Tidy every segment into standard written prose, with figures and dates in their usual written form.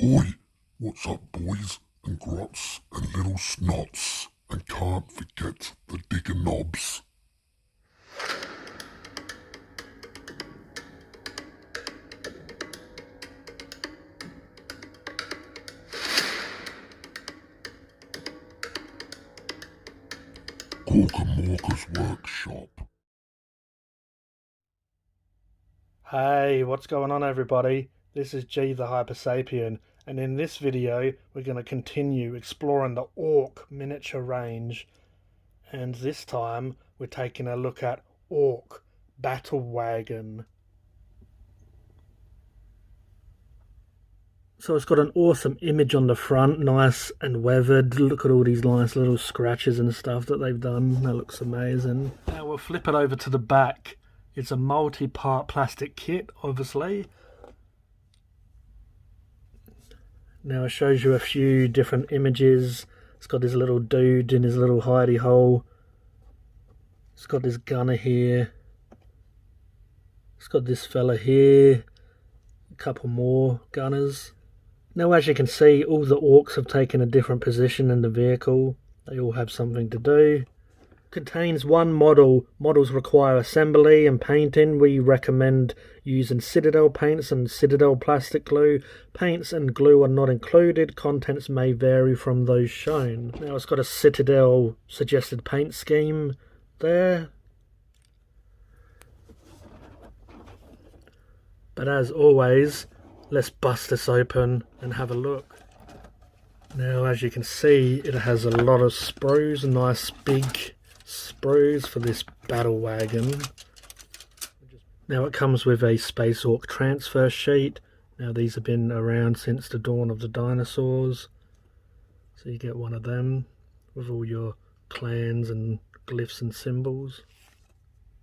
Oi, what's up boys and grots and little snots, and can't forget the digger knobs. Cork and Walker's workshop. Hey, what's going on everybody? This is G The Hypersapien, and in this video we're going to continue exploring the Ork Miniature Range, and this time we're taking a look at Ork Battlewagon. So it's got an awesome image on the front, nice and weathered. Look at all these nice little scratches and stuff that they've done. That looks amazing. Now we'll flip it over to the back. It's a multi-part plastic kit, obviously. Now it shows you a few different images. It's got this little dude in his little hidey hole. It's got this gunner here. It's got this fella here. A couple more gunners. Now as you can see, all the orcs have taken a different position in the vehicle. They all have something to do. Contains one model. Models require assembly and painting. We recommend using Citadel paints and Citadel plastic glue. Paints and glue are not included. Contents may vary from those shown. Now it's got a Citadel suggested paint scheme there. But as always, let's bust this open and have a look. Now as you can see, it has a lot of sprues, nice big sprues for this battle wagon. Now it comes with a Space Ork transfer sheet. Now these have been around since the dawn of the dinosaurs. So you get one of them with all your clans and glyphs and symbols.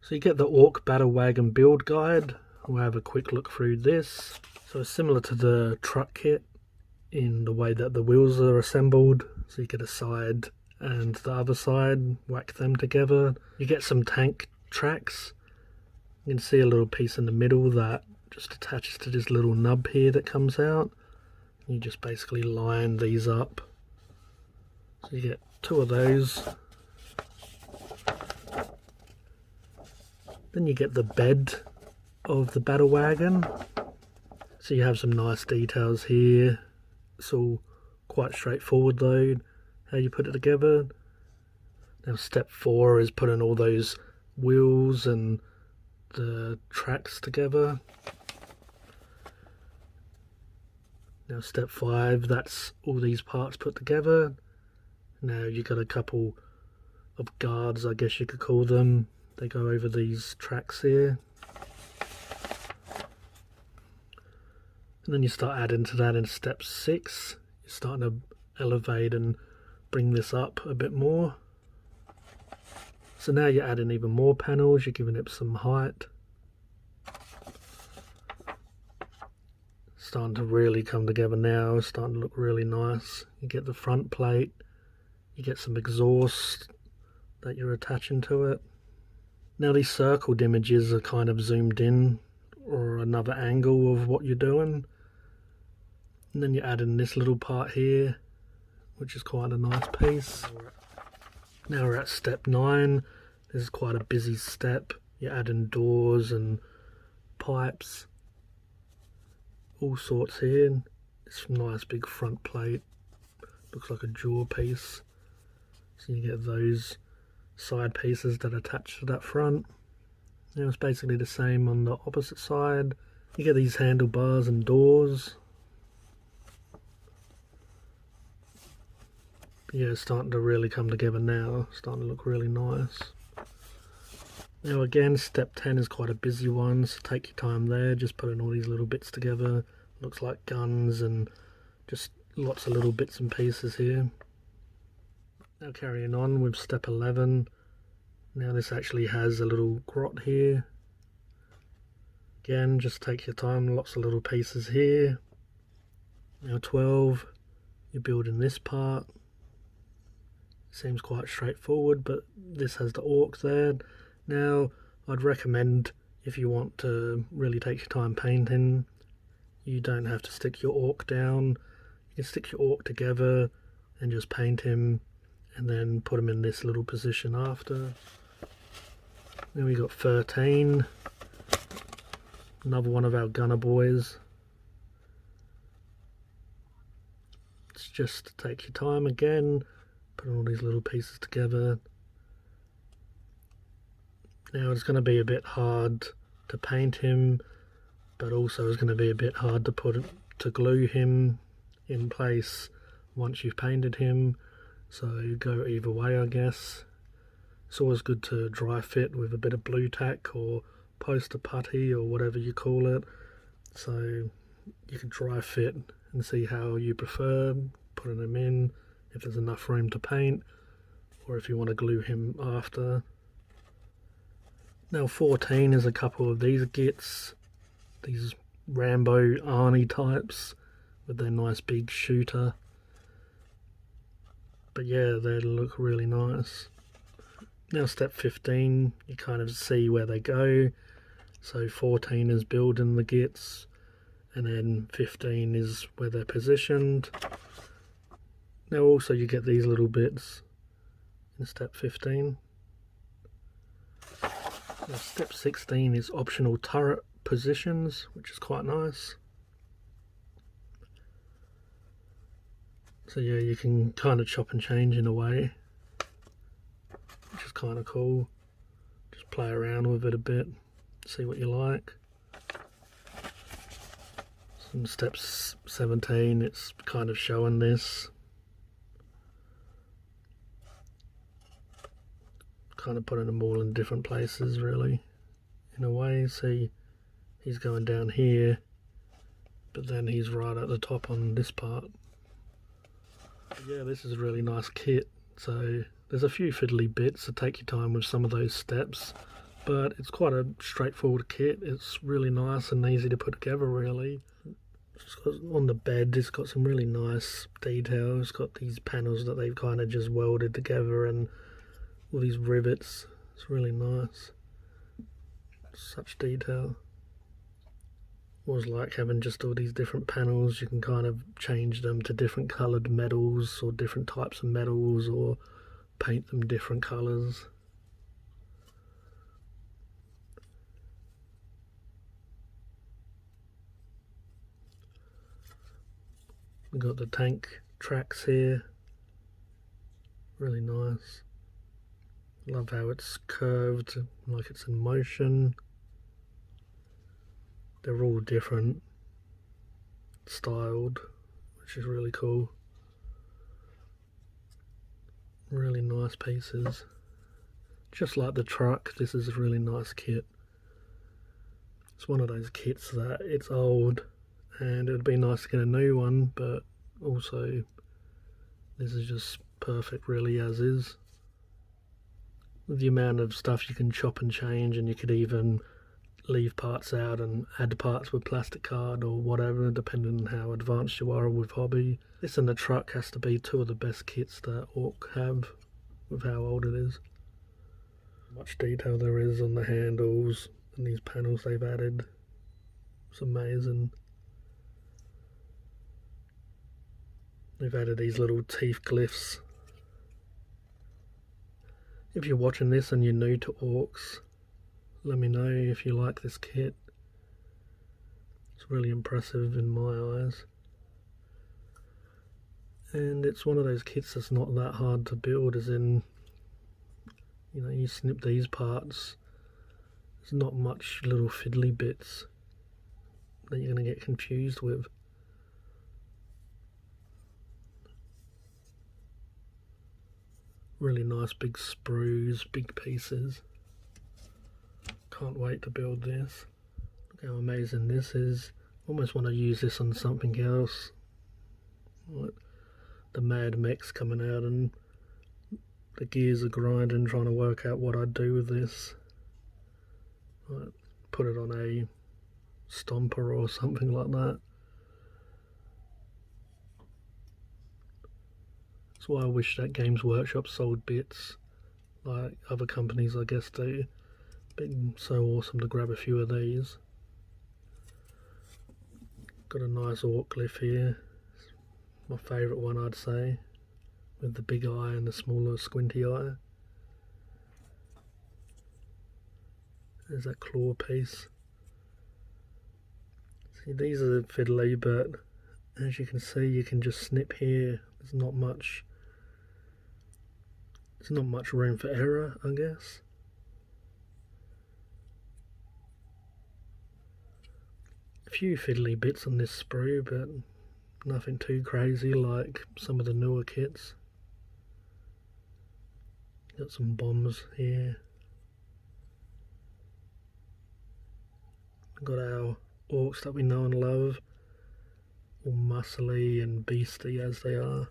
So you get the Ork Battle Wagon build guide. We'll have a quick look through this. So it's similar to the truck kit in the way that the wheels are assembled. So you get a side and the other side, whack them together. You get some tank tracks. You can see a little piece in the middle that just attaches to this little nub here that comes out. You just basically line these up. So you get two of those. Then you get the bed of the battle wagon. So you have some nice details here. It's all quite straightforward though, how you put it together. Now step 4 is putting all those wheels and the tracks together. Now step 5, that's all these parts put together. Now you got a couple of guards, I guess you could call them. They go over these tracks here. And then you start adding to that in step 6. You're starting to elevate and bring this up a bit more. So now you're adding even more panels, you're giving it some height. Starting to really come together now, it's starting to look really nice. You get the front plate, you get some exhaust that you're attaching to it. Now these circled images are kind of zoomed in, or another angle of what you're doing. And then you add in this little part here, which is quite a nice piece. Now we're at step 9. This is quite a busy step. You add in doors and pipes, all sorts here. This nice big front plate, looks like a jaw piece. So you get those side pieces that attach to that front. Now it's basically the same on the opposite side. You get these handlebars and doors. Yeah, it's starting to really come together now. It's starting to look really nice. Now again, step 10 is quite a busy one, so take your time there, just putting all these little bits together. Looks like guns and just lots of little bits and pieces here. Now carrying on with step 11. Now this actually has a little grot here. Again, just take your time, lots of little pieces here. Now 12, you're building this part. Seems quite straightforward, but this has the orc there. Now I'd recommend, if you want to really take your time painting, you don't have to stick your Ork down. You can stick your Ork together and just paint him and then put him in this little position after. Then we got 13, another one of our gunner boys. It's just to take your time again, putting all these little pieces together. Now it's going to be a bit hard to paint him, but also it's going to be a bit hard to glue him in place once you've painted him. So go either way, I guess. It's always good to dry fit with a bit of blue tack or poster putty or whatever you call it. So you can dry fit and see how you prefer putting him in, if there's enough room to paint, or if you want to glue him after. Now 14 is a couple of these gits, these Rambo Arnie types with their nice big shooter. But yeah, they look really nice. Now step 15, you kind of see where they go. So 14 is building the gits, and then 15 is where they're positioned. Now also you get these little bits in step 15. Now step 16 is optional turret positions, which is quite nice. So yeah, you can kind of chop and change in a way, which is kind of cool. Just play around with it a bit, see what you like. In step 17, it's kind of showing this. Kind of putting them all in different places, really, in a way. See, he's going down here, but then he's right at the top on this part. Yeah, this is a really nice kit. So there's a few fiddly bits, so take your time with some of those steps, but it's quite a straightforward kit. It's really nice and easy to put together, really. On the bed, it's got some really nice detail. It's got these panels that they've kind of just welded together and all these rivets. It's really nice. Such detail. Was like having just all these different panels. You can kind of change them to different coloured metals or different types of metals, or paint them different colours. We've got the tank tracks here. Really nice. Love how it's curved, like it's in motion. They're all different, styled, which is really cool. Really nice pieces. Just like the truck, this is a really nice kit. It's one of those kits that it's old and it would be nice to get a new one, but also this is just perfect really as is. With the amount of stuff you can chop and change, and you could even leave parts out and add parts with plastic card or whatever, depending on how advanced you are with hobby. This and the truck has to be two of the best kits that Ork have, with how old it is. Much detail there is on the handles and these panels they've added. It's amazing. They've added these little teeth glyphs. If you're watching this and you're new to Orks, let me know if you like this kit. It's really impressive in my eyes. And it's one of those kits that's not that hard to build, as in, you know, you snip these parts. There's not much little fiddly bits that you're going to get confused with. Really nice big sprues, big pieces. Can't wait to build this. Look how amazing this is. Almost want to use this on something else. Like the Mad Mech's coming out and the gears are grinding, trying to work out what I'd do with this. Like put it on a stomper or something like that. That's why I wish that Games Workshop sold bits like other companies I guess do. Been so awesome to grab a few of these. Got a nice orc glyph here. My favourite one, I'd say, with the big eye and the smaller squinty eye. There's that claw piece. See, these are fiddly, but as you can see, you can just snip here. There's not much room for error, I guess. A few fiddly bits on this sprue, but nothing too crazy like some of the newer kits. Got some bombs here. Got our orcs that we know and love, all muscly and beastly as they are.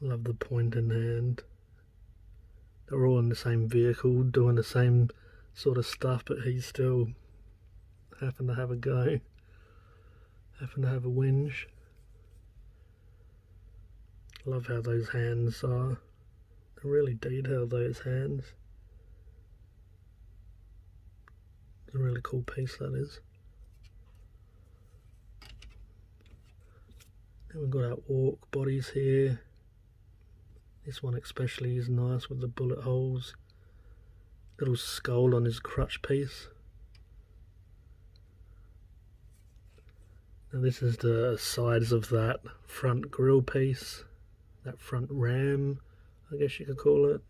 Love the point in hand. They're all in the same vehicle, doing the same sort of stuff, but he's still having to have a go, having to have a whinge. Love how those hands are. They're really detailed, those hands. It's a really cool piece, that is. Then we've got our orc bodies here. This one especially is nice with the bullet holes. Little skull on his crutch piece. Now this is the sides of that front grille piece. That front ram, I guess you could call it.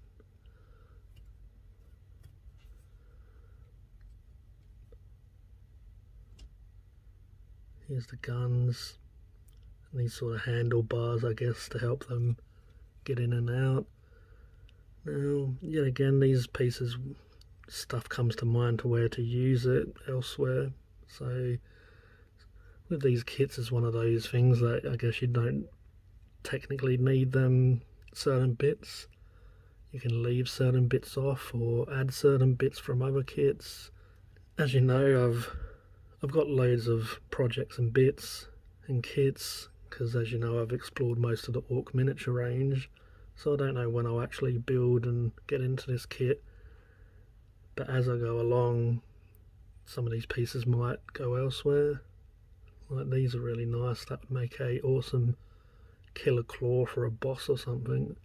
Here's the guns. And these sort of handlebars, I guess, to help them get in and out. Now, yet again, these pieces, stuff comes to mind to where to use it elsewhere. So, with these kits, it's one of those things that I guess you don't technically need them certain bits. You can leave certain bits off or add certain bits from other kits. As you know, I've got loads of projects and bits and kits, because as you know, I've explored most of the Ork Miniature Range, so I don't know when I'll actually build and get into this kit, but as I go along, some of these pieces might go elsewhere. Like these are really nice. That would make a awesome killer claw for a boss or something.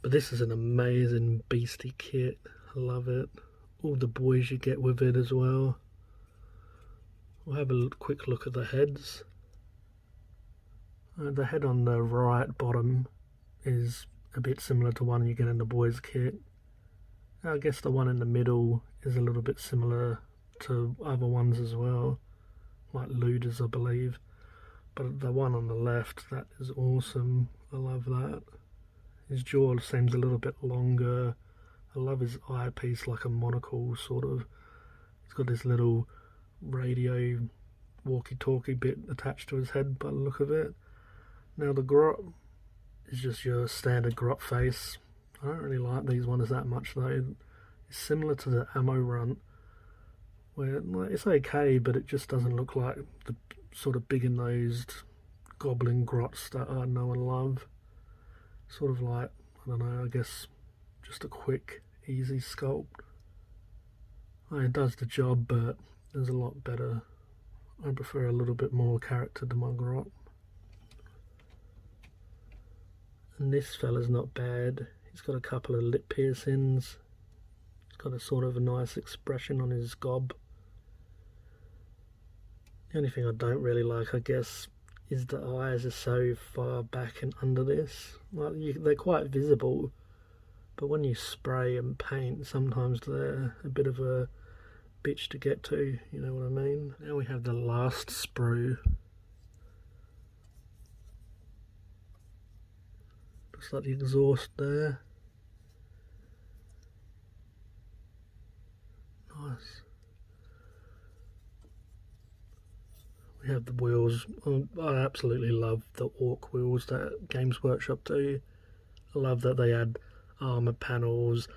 But this is an amazing beastie kit. I love it. All the boys you get with it as well. We'll have a quick look at the heads. The head on the right bottom is a bit similar to one you get in the boys kit. I guess the one in the middle is a little bit similar to other ones as well, like Luders, I believe. But the one on the left, that is awesome. I love that. His jaw seems a little bit longer. I love his eyepiece, like a monocle sort of. He's got this little radio walkie-talkie bit attached to his head by the look of it. Now the grot is just your standard grot face. I don't really like these ones that much though. It's similar to the ammo runt, where it's okay, but it just doesn't look like the sort of bigger-nosed goblin grots that I know and love. Sort of like, I don't know, I guess just a quick, easy sculpt. It does the job, but there's a lot better. I prefer a little bit more character to my grot. And this fella's not bad. He's got a couple of lip piercings. He's got a sort of a nice expression on his gob. The only thing I don't really like, I guess, is the eyes are so far back and under this. Like they're quite visible, but when you spray and paint, sometimes they're a bit of a bitch to get to, you know what I mean? Now we have the last sprue. Looks like the exhaust there. Nice. We have the wheels. I absolutely love the Ork wheels that Games Workshop do. I love that they add armor panels.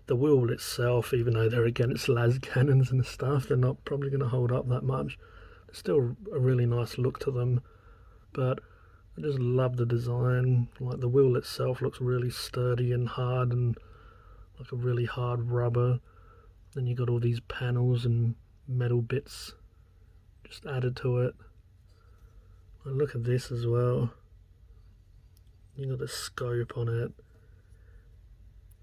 The wheel itself, even though they're against las cannons and stuff, they're not probably going to hold up that much. There's still a really nice look to them. But I just love the design. Like the wheel itself looks really sturdy and hard and like a really hard rubber. Then you got all these panels and metal bits just added to it. And look at this as well. You got the scope on it.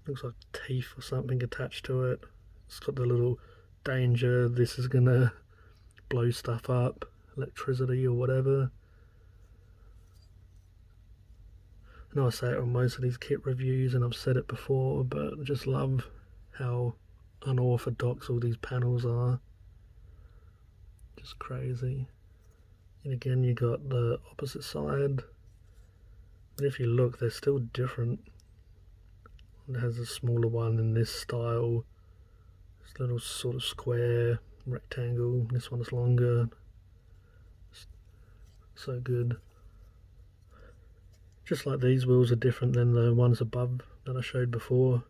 Looks like teeth or something attached to it. It's got the little danger, this is gonna blow stuff up, electricity or whatever. I know I say it on most of these kit reviews and I've said it before, but I just love how unorthodox all these panels are. Just crazy. And again you got the opposite side. But if you look, they're still different. It has a smaller one in this style. This little sort of square rectangle. This one's longer. So good. Just like these wheels are different than the ones above that I showed before.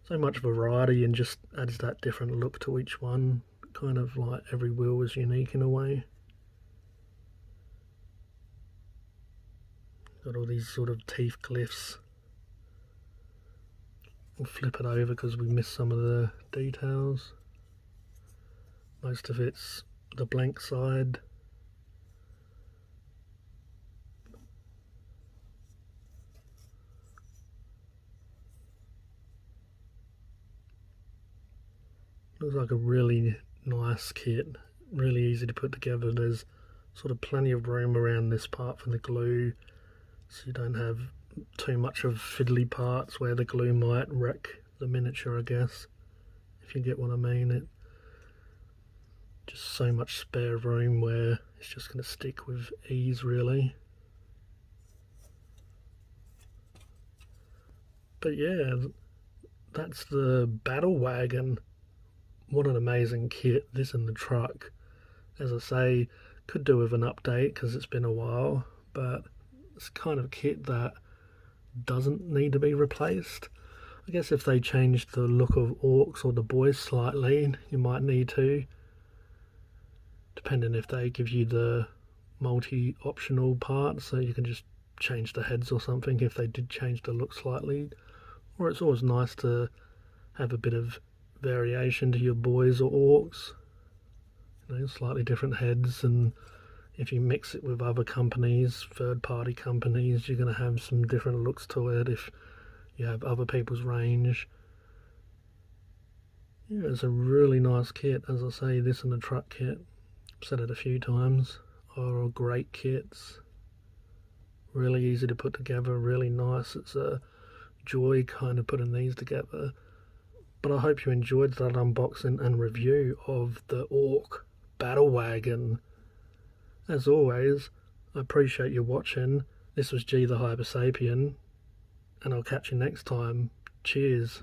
So much variety and just adds that different look to each one. Kind of like every wheel is unique in a way. Got all these sort of teeth glyphs. We'll flip it over because we missed some of the details. Most of it's the blank side. Looks like a really nice kit, really easy to put together. There's sort of plenty of room around this part for the glue, so you don't have too much of fiddly parts where the glue might wreck the miniature, I guess, if you get what I mean. It just so much spare room where it's just going to stick with ease, really. But yeah, that's the Battlewagon. What an amazing kit, this and the truck. As I say, could do with an update because it's been a while, but it's kind of kit that doesn't need to be replaced. I guess if they changed the look of Orks or the boys slightly, you might need to, depending if they give you the multi-optional part, so you can just change the heads or something if they did change the look slightly. Or it's always nice to have a bit of variation to your boys or Orks, you know, slightly different heads, and if you mix it with other companies, third-party companies, you're going to have some different looks to it if you have other people's range. Yeah, it's a really nice kit. As I say, this and the truck kit, I've said it a few times, are great kits. Really easy to put together, really nice. It's a joy kind of putting these together. But I hope you enjoyed that unboxing and review of the Ork Battlewagon. As always, I appreciate you watching. This was G The Hypersapien, and I'll catch you next time. Cheers.